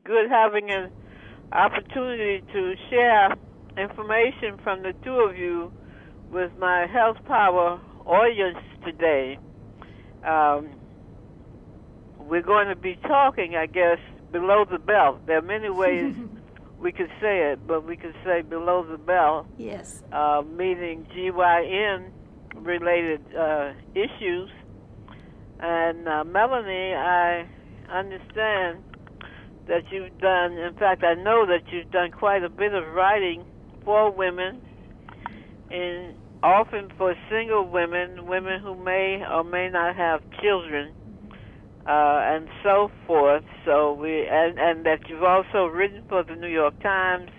good having an opportunity to share information from the two of you with my Health Power audience today. We're going to be talking, I guess, below the belt. There are many ways we could say it, but we could say below the belt. Yes. Meaning GYN-related issues. And Melanie, I understand that you've done, in fact, I know that you've done quite a bit of writing for women, and often for single women, women who may or may not have children, and so forth. So and that you've also written for the New York Times,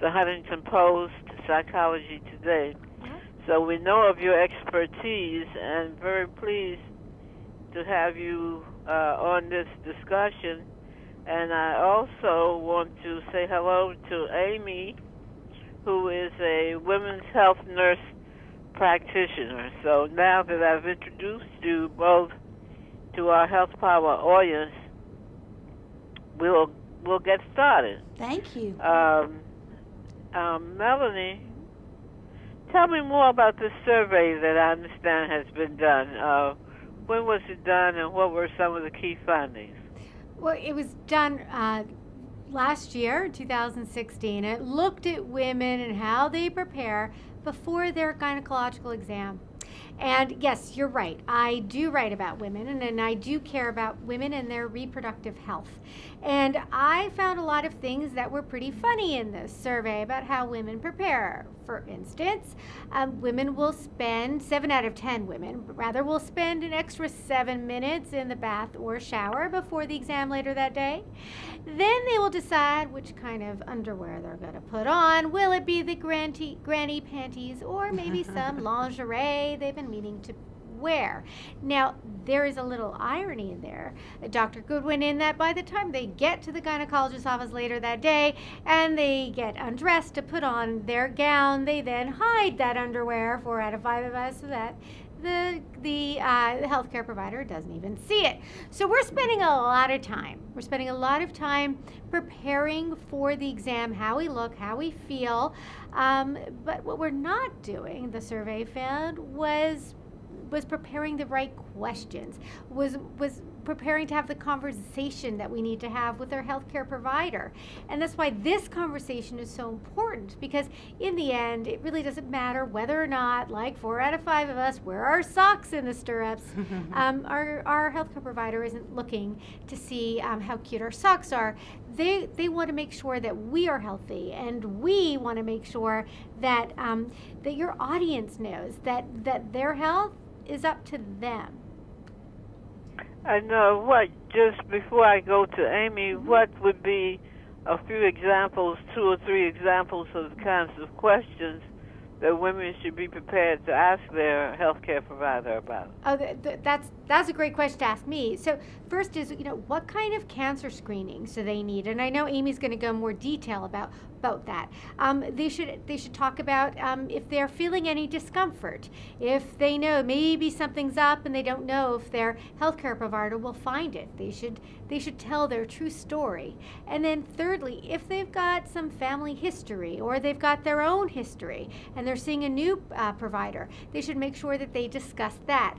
the Huffington Post, Psychology Today. So we know of your expertise, and very pleased to have you on this discussion. And I also want to say hello to Amiee, who is a women's health nurse practitioner. So now that I've introduced you both to our Health Power audience, we'll get started. Thank you. Melanie, tell me more about this survey that I understand has been done. When was it done, and what were some of the key findings? Well, it was done last year, 2016. It looked at women and how they prepare before their gynecological exam. And yes, you're right. I do write about women, and I do care about women and their reproductive health. And I found a lot of things that were pretty funny in this survey about how women prepare. For instance, women will spend, 7 out of 10 women, rather, will spend an extra 7 minutes in the bath or shower before the exam later that day. Then they will decide which kind of underwear they're going to put on. Will it be the granny panties, or maybe some lingerie they've been meaning to wear? Now, there is a little irony in there, Dr. Goodwin, in that by the time they get to the gynecologist's office later that day and they get undressed to put on their gown, they then hide that underwear, 4 out of 5 of us, so that the healthcare provider doesn't even see it. So we're spending a lot of time. We're spending a lot of time preparing for the exam, how we look, how we feel. But what we're not doing, the survey found, was preparing the right questions, was preparing to have the conversation that we need to have with our healthcare provider. And that's why this conversation is so important, because in the end, it really doesn't matter whether or not, like 4 out of 5 of us, wear our socks in the stirrups. Our healthcare provider isn't looking to see how cute our socks are. They want to make sure that we are healthy, and we want to make sure that that your audience knows that their health is up to them. I know. Just before I go to Amiee, what would be a few examples, 2 or 3 examples of the kinds of questions that women should be prepared to ask their healthcare provider about? Oh, that's a great question to ask me. So first is, what kind of cancer screenings do they need? And I know Amy's going to go in more detail about that. They should talk about if they're feeling any discomfort, if they know maybe something's up and they don't know if their healthcare provider will find it. They should tell their true story. And then thirdly, if they've got some family history or they've got their own history and they're seeing a new provider, they should make sure that they discuss that.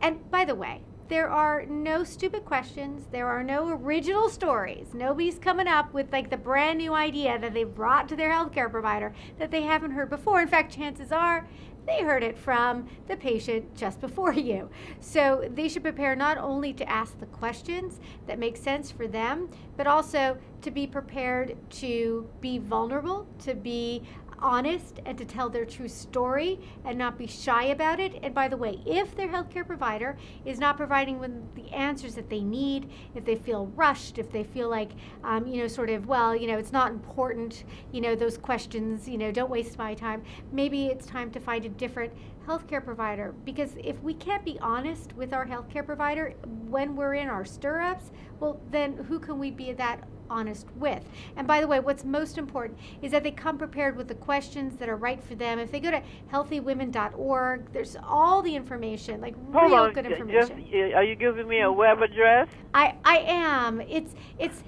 And by the way, there are no stupid questions. There are no original stories. Nobody's coming up with like the brand new idea that they brought to their healthcare provider that they haven't heard before. In fact, chances are they heard it from the patient just before you. So they should prepare not only to ask the questions that make sense for them, but also to be prepared to be vulnerable, to be honest, and to tell their true story and not be shy about it. And by the way, if their healthcare provider is not providing them the answers that they need, if they feel rushed, if they feel like, it's not important, those questions, don't waste my time, maybe it's time to find a different healthcare provider. Because if we can't be honest with our healthcare provider when we're in our stirrups, well, then who can we be that honest with. And by the way, what's most important is that they come prepared with the questions that are right for them. If they go to healthywomen.org, there's all the information, like real good information. Are you giving me a web address? I am. It's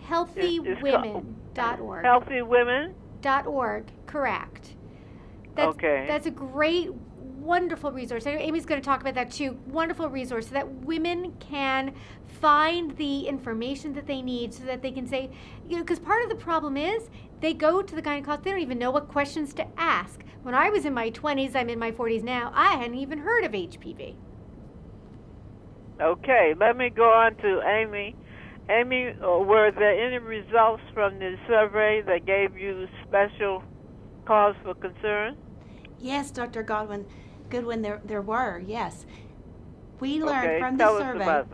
healthywomen.org. Healthywomen.org, correct. Okay. That's a great, wonderful resource. Amy's going to talk about that too. Wonderful resource so that women can find the information that they need so that they can say, because part of the problem is they go to the gynecologist, they don't even know what questions to ask. When I was in my 20s, I'm in my 40s now, I hadn't even heard of HPV. Okay, let me go on to Amiee. Amiee, were there any results from the survey that gave you special cause for concern? Yes, Dr. Goodwin, there were, yes. We learned from the survey.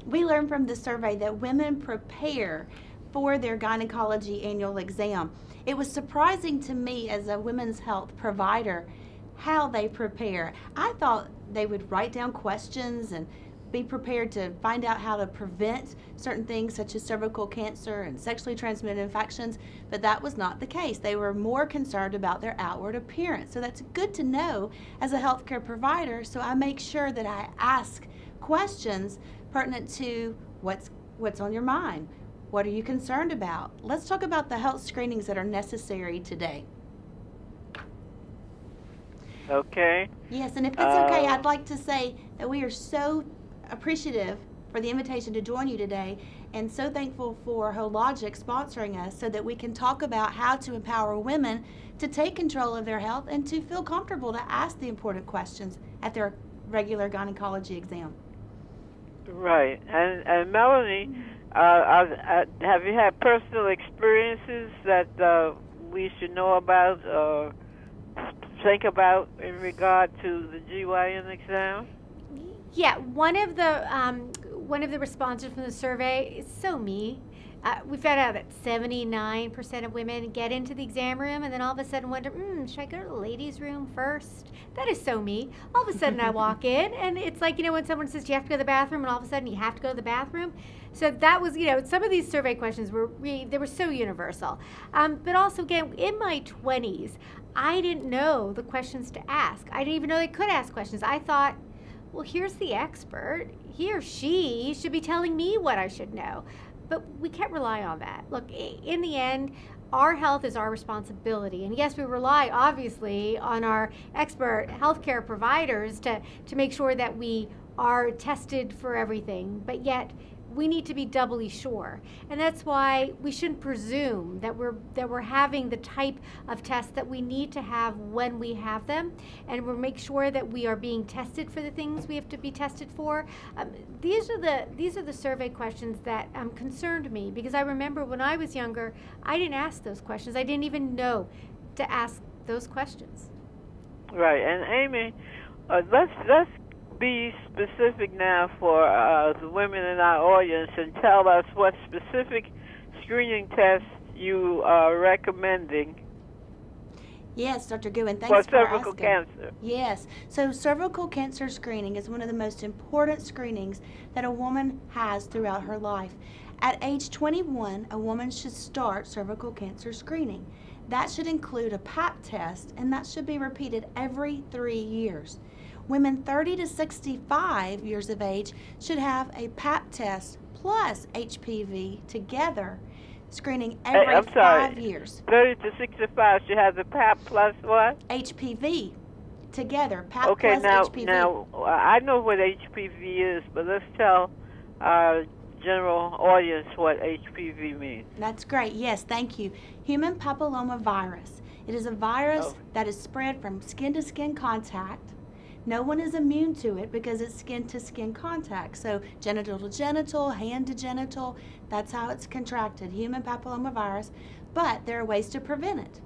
We learned from the survey that women prepare for their gynecology annual exam. It was surprising to me as a women's health provider how they prepare. I thought they would write down questions and be prepared to find out how to prevent certain things such as cervical cancer and sexually transmitted infections, but that was not the case. They were more concerned about their outward appearance. So that's good to know as a healthcare provider, so I make sure that I ask questions pertinent to what's on your mind. What are you concerned about? Let's talk about the health screenings that are necessary today. Okay. Yes, and if it's okay, I'd like to say that we are so appreciative for the invitation to join you today and so thankful for Hologic sponsoring us so that we can talk about how to empower women to take control of their health and to feel comfortable to ask the important questions at their regular gynecology exam. Right. And Melanie, have you had personal experiences that we should know about or think about in regard to the GYN exam? Yeah, one of the responses from the survey is so me. We found out that 79% of women get into the exam room and then all of a sudden wonder, should I go to the ladies' room first? That is so me. All of a sudden I walk in and it's like, when someone says you have to go to the bathroom and all of a sudden you have to go to the bathroom. So that was, some of these survey questions were so universal. But also, again, in my 20s, I didn't know the questions to ask. I didn't even know they could ask questions. I thought, well, here's the expert. He or she should be telling me what I should know. But we can't rely on that. Look, in the end, our health is our responsibility. And yes, we rely, obviously, on our expert healthcare providers to make sure that we are tested for everything. But yet, we need to be doubly sure. And that's why we shouldn't presume that we're having the type of tests that we need to have when we have them, and we'll make sure that we are being tested for the things we have to be tested for. These are the survey questions that concerned me, because I remember when I was younger, I didn't ask those questions. I didn't even know to ask those questions. Right. And Amiee, let's be specific now for the women in our audience and tell us what specific screening tests you are recommending. Yes, Dr. Goodwin, thanks for for cervical asking. cancer. Yes, so cervical cancer screening is one of the most important screenings that a woman has throughout her life. At age 21, a woman should start cervical cancer screening. That should include a Pap test, and that should be repeated every 3 years. Women 30 to 65 years of age should have a Pap test plus HPV together, screening every 5 years. 30 to 65 should have the Pap plus what? HPV together, Pap okay, plus HPV. Now, I know what HPV is, but let's tell our general audience what HPV means. That's great. Yes, thank you. Human papillomavirus. It is a virus that is spread from skin-to-skin contact. No one is immune to it because it's skin-to-skin contact. So genital to genital, hand to genital, that's how it's contracted, human papillomavirus. But there are ways to prevent it.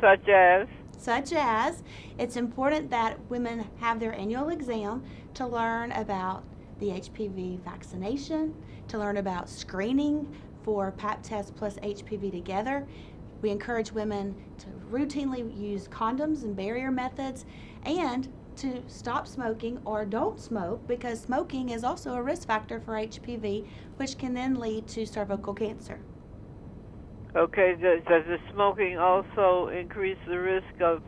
Such as? Such as, it's important that women have their annual exam to learn about the HPV vaccination, to learn about screening for Pap test plus HPV together. We encourage women to routinely use condoms and barrier methods, and to stop smoking or don't smoke, because smoking is also a risk factor for HPV, which can then lead to cervical cancer. Okay, does the smoking also increase the risk of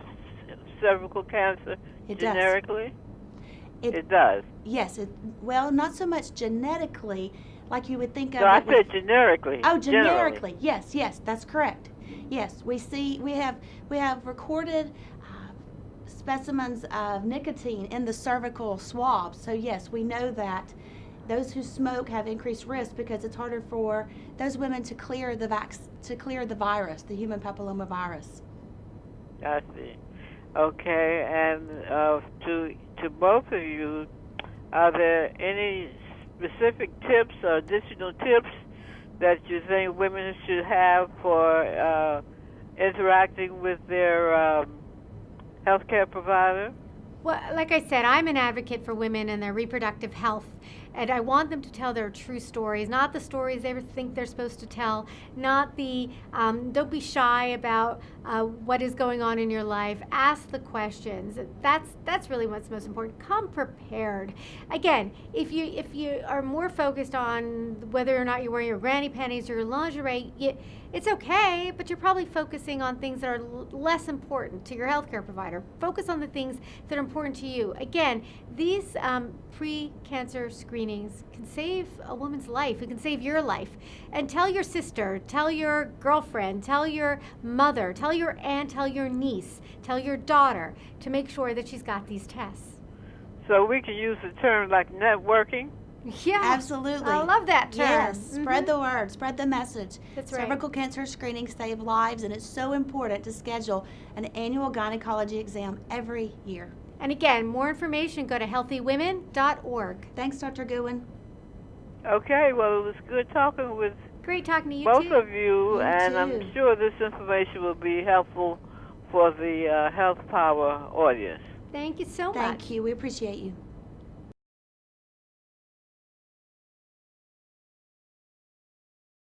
cervical cancer generically? It does. Yes. Well, not so much genetically, like you would think of. No, I said generically. Oh, generally. generically. Yes, that's correct. Yes, we have recorded specimens of nicotine in the cervical swab. So yes, we know that those who smoke have increased risk because it's harder for those women to clear the virus, the human papillomavirus. I see. Okay, and to both of you, are there any specific tips or additional tips that you think women should have for interacting with their healthcare provider? Well, like I said, I'm an advocate for women and their reproductive health, and I want them to tell their true stories, not the stories they think they're supposed to tell, not the, don't be shy about what is going on in your life. Ask the questions. That's really what's most important. Come prepared. Again, if you are more focused on whether or not you're wearing your granny panties or your lingerie, it's okay, but you're probably focusing on things that are less important to your healthcare provider. Focus on the things that are important to you. Again, these pre-cancer screenings can save a woman's life. It can save your life. And tell your sister, tell your girlfriend, tell your mother, tell your aunt, tell your niece, tell your daughter to make sure that she's got these tests. So we can use the term like networking? Yeah, absolutely. I love that term. Yes, spread the word, spread the message. That's right. Cervical cancer screenings save lives, and it's so important to schedule an annual gynecology exam every year. And again, more information, go to healthywomen.org. Thanks, Dr. Goodwin. Okay, well, it was good talking with Great talking to you both too. of you, and too. I'm sure this information will be helpful for the Health Power audience. Thank you so much. Thank you. We appreciate you.